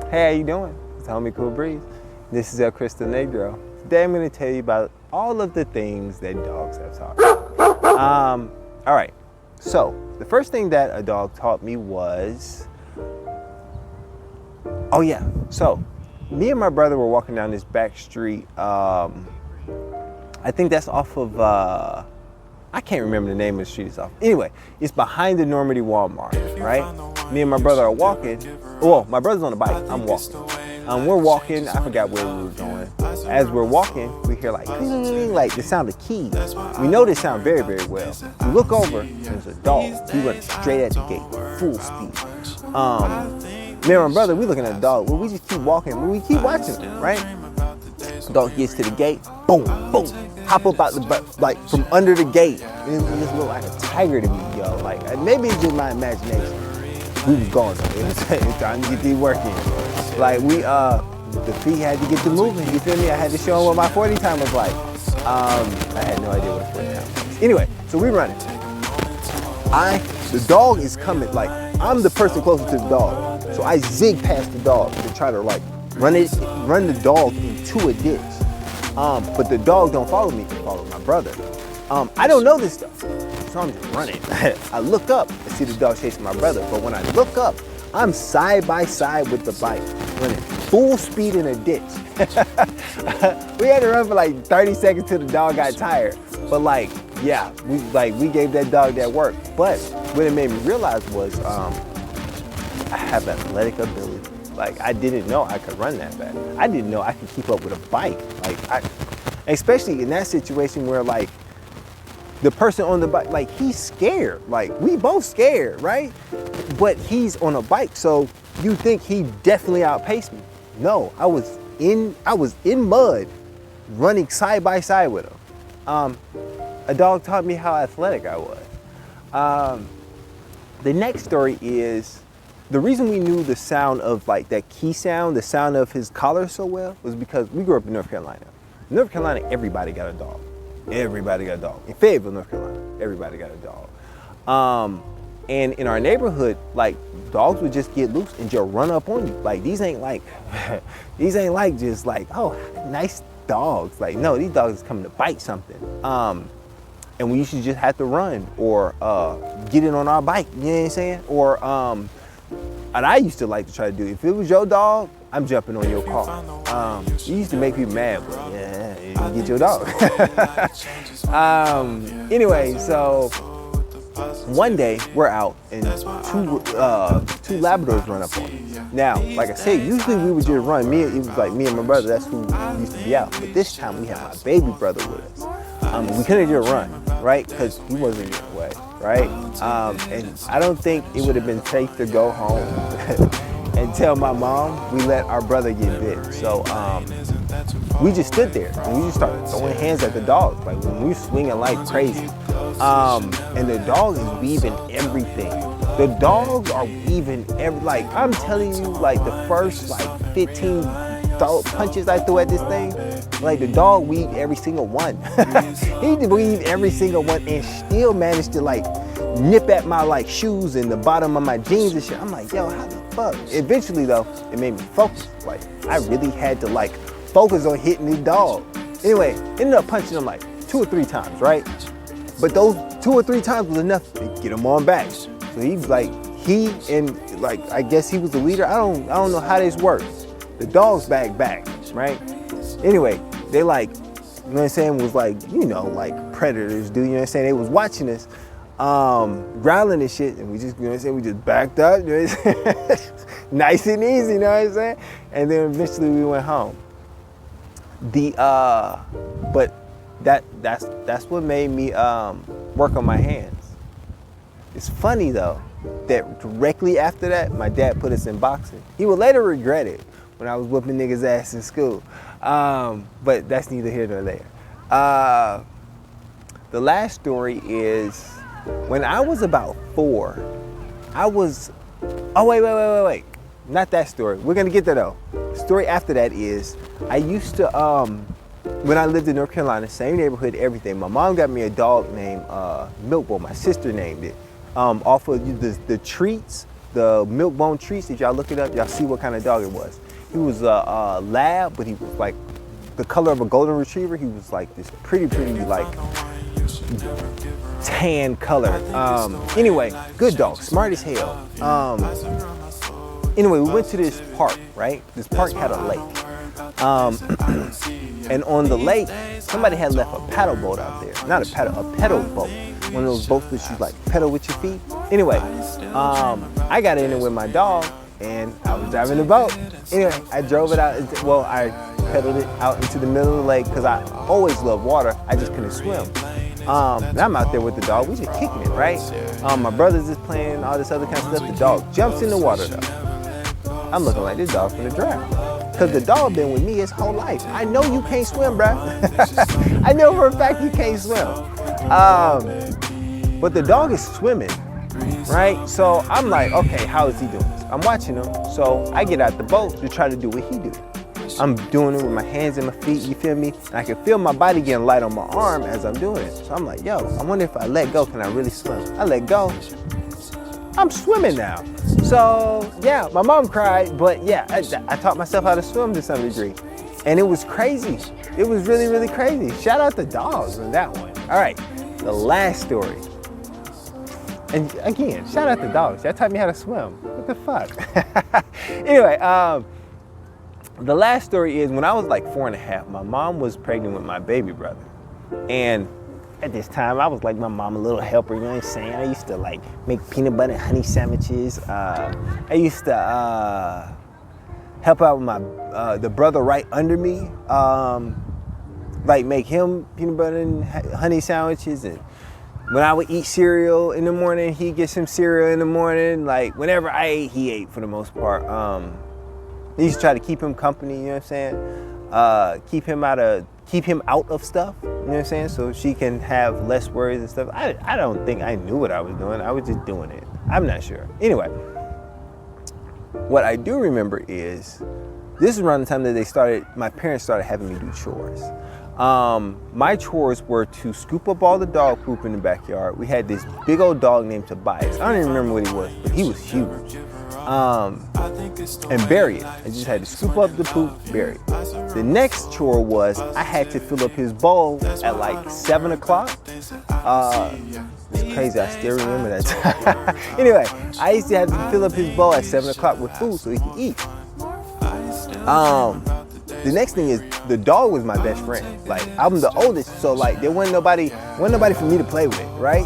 Hey, how you doing? It's homie Cool Breeze. This is Cristo Negro. Today I'm going to tell you about all of the things that dogs have taught me. All right, so the first thing that a dog taught me was, so me and my brother were walking down this back street. I think that's off of, I can't remember the name of the street it's off. Anyway, it's behind the Normandy Walmart, right? Me and my brother are walking. Well, my brother's on the bike, I'm walking. We're walking, I forgot where we were going. As we're walking, we hear like, like the sound of keys. We know this sound very, very well. We look over, there's a dog. He runs straight at the gate, full speed. Me and my brother, we looking at the dog. Well, we just keep walking, but we keep watching him, right? The dog gets to the gate, boom, boom, hop up out the, like from under the gate. It just looked like a tiger to me, yo. Like, maybe it's just my imagination. We was going, it was time to get these work in. Like the feet had to get to moving, you feel me? I had to show them what my 40 time was like. I had no idea what a 40 time was. Anyway, so we running. The dog is coming, like, I'm the person closer to the dog. So I zig past the dog to try to like run the dog into a ditch. But the dog don't follow me, it follows my brother. I don't know this stuff, so I'm just running. I look up, I see the dog chasing my brother, but when I look up, I'm side by side with the bike, running full speed in a ditch. We had to run for like 30 seconds till the dog got tired. But like, yeah, we gave that dog that work. But what it made me realize was I have athletic ability. Like, I didn't know I could run that fast. I didn't know I could keep up with a bike. Like, especially in that situation where like, the person on the bike, like, he's scared. Like, we both scared, right? But he's on a bike, so you think he definitely outpaced me. No, I was in mud, running side by side with him. A dog taught me how athletic I was. The next story is, the reason we knew the sound of like that key sound, the sound of his collar so well, was because we grew up in North Carolina. In North Carolina, everybody got a dog. Everybody got a dog. In Fayetteville, North Carolina, everybody got a dog. And in our neighborhood, like, dogs would just get loose and just run up on you. Like, these ain't like just like, oh, nice dogs. Like, no, these dogs is coming to bite something. And we used to just have to run or get in on our bike, you know what I'm saying? Or, and I used to like to try to do, if it was your dog, I'm jumping on your car. You used to make people mad, but yeah, you get your dog. Anyway, so one day we're out and two Labradors run up on us. Now, like I said, usually we would just run. It was like me and my brother, that's who used to be out. But this time we had my baby brother with us. We couldn't just run, right? Because he wasn't in the way, right? And I don't think it would have been safe to go home and tell my mom we let our brother get bit. So we just stood there and we just started throwing hands at the dogs. Like, when we were swinging like crazy. And the dog is weaving everything. The dogs are weaving like, I'm telling you, like, the first like 15 punches I threw at this thing, like, the dog weaved every single one. He weaved every single one and still managed to like nip at my like shoes and the bottom of my jeans and shit. I'm like, yo, how the fuck? Eventually though, it made me focus. Like, I really had to like focus on hitting the dog. Anyway, ended up punching him like 2 or 3 times, right? But those 2 or 3 times was enough to get him on back. So he's like, I guess he was the leader. I don't know how this works. The dog's back, right? Anyway, they like, you know what I'm saying, was like, you know, like predators do, you know what I'm saying? They was watching us, growling and shit, and we just, you know what I'm saying, we just backed up, you know what I'm saying? Nice and easy, you know what I'm saying? And then eventually we went home. But that's what made me work on my hands. It's funny though, that directly after that, my dad put us in boxing. He would later regret it when I was whooping niggas' ass in school. But that's neither here nor there. The last story is, when I was about 4, wait. Not that story. We're gonna get there though. The story after that is, I used to, when I lived in North Carolina, same neighborhood, everything, my mom got me a dog named Milk Boy. My sister named it. Off of the treats the milk bone treats. If y'all look it up, y'all see what kind of dog it was. He was a lab, but he was like the color of a golden retriever. He was like this pretty like tan color. Anyway, good dog, smart as hell. Anyway, we went to this park, right? This park had a lake. And on the lake, somebody had left a paddle boat out there. Not a pedal boat. One of those boats that you like pedal with your feet. Anyway, I got in it with my dog and I was driving the boat. Anyway, I drove it out, I pedaled it out into the middle of the lake because I always loved water. I just couldn't swim. And I'm out there with the dog. We just kicking it, right? My brother's just playing all this other kind of stuff. The dog jumps in the water though. I'm looking like this dog's gonna drown. Cause the dog been with me his whole life. I know you can't swim, bruh. I know for a fact you can't swim. But the dog is swimming, right? So I'm like, okay, how is he doing this? I'm watching him. So I get out the boat to try to do what he do. I'm doing it with my hands and my feet, you feel me? And I can feel my body getting light on my arm as I'm doing it. So I'm like, yo, I wonder if I let go, can I really swim? I let go. I'm swimming now. So yeah, my mom cried, but yeah, I taught myself how to swim to some degree. And it was crazy. It was really, really crazy. Shout out the dogs on that one. All right, the last story. And again, shout out the dogs. Y'all taught me how to swim. What the fuck? Anyway, the last story is when I was like 4.5, my mom was pregnant with my baby brother. And at this time, I was like my mom, a little helper, you know what I'm saying? I used to like make peanut butter and honey sandwiches. I used to help out with my the brother right under me, like make him peanut butter and honey sandwiches. And when I would eat cereal in the morning, he'd get some cereal in the morning. Like whenever I ate, he ate for the most part. I used to try to keep him company, you know what I'm saying? Keep him out of stuff. You know what I'm saying? So she can have less worries and stuff. I don't think I knew what I was doing. I was just doing it. I'm not sure. Anyway, what I do remember is this is around the time that my parents started having me do chores. My chores were to scoop up all the dog poop in the backyard. We had this big old dog named Tobias. I don't even remember what he was, but he was huge. And bury it. I just had to scoop up the poop, bury it. The next chore was I had to fill up his bowl at like 7 o'clock. It's crazy, I still remember that time. Anyway, I used to have to fill up his bowl at 7 o'clock with food so he could eat. The next thing is the dog was my best friend. Like I'm the oldest, so like there wasn't nobody for me to play with, right?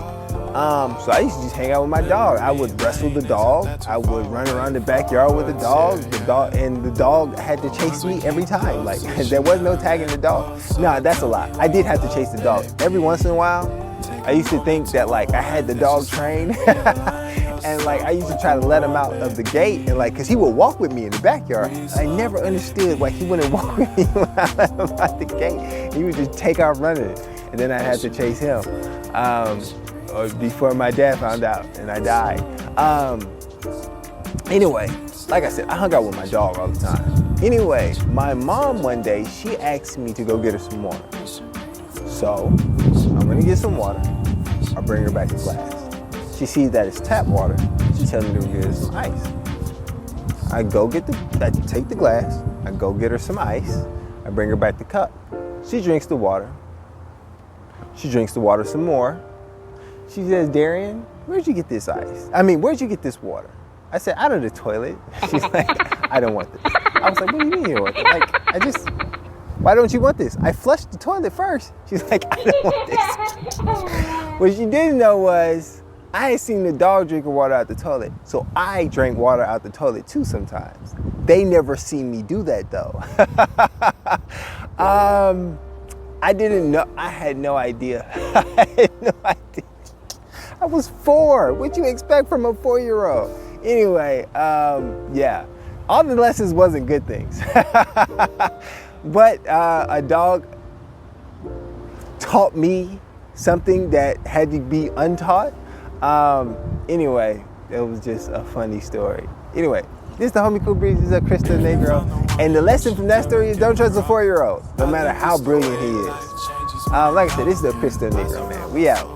So I used to just hang out with my dog. I would wrestle the dog. I would run around the backyard with the dog, and the dog had to chase me every time. Like there was no tagging the dog. Nah, that's a lie. I did have to chase the dog. Every once in a while, I used to think that like I had the dog trained. And like I used to try to let him out of the gate, and like, cause he would walk with me in the backyard. I never understood why he wouldn't walk with me when I let him out the gate. He would just take off running, and then I had to chase him. Before my dad found out, and I died. Anyway, like I said, I hung out with my dog all the time. Anyway, my mom one day, she asked me to go get her some water. So I'm gonna get some water. I'll bring her back to class. She sees that it's tap water. She tells me to get her some ice. I take the glass. I go get her some ice. I bring her back the cup. She drinks the water. She drinks the water some more. She says, Darian, where'd you get this ice? Where'd you get this water? I said, out of the toilet. She's like, I don't want this. I was like, what do you mean you don't want this? Why don't you want this? I flushed the toilet first. She's like, I don't want this. What she didn't know was, I had seen the dog drinking water out the toilet, so I drank water out the toilet too sometimes. They never seen me do that though. I didn't know, I had no idea. I had no idea. I was 4. What'd you expect from a 4-year-old? Anyway, yeah, all the lessons wasn't good things. But a dog taught me something that had to be untaught. Anyway, it was just a funny story. Anyway, this is the Homie Cool Breeze. This is Cristo, Negro. And the lesson from that story is don't trust a 4-year-old, no matter how brilliant he is. Like I said, this is the Cristo, Negro, man. We out.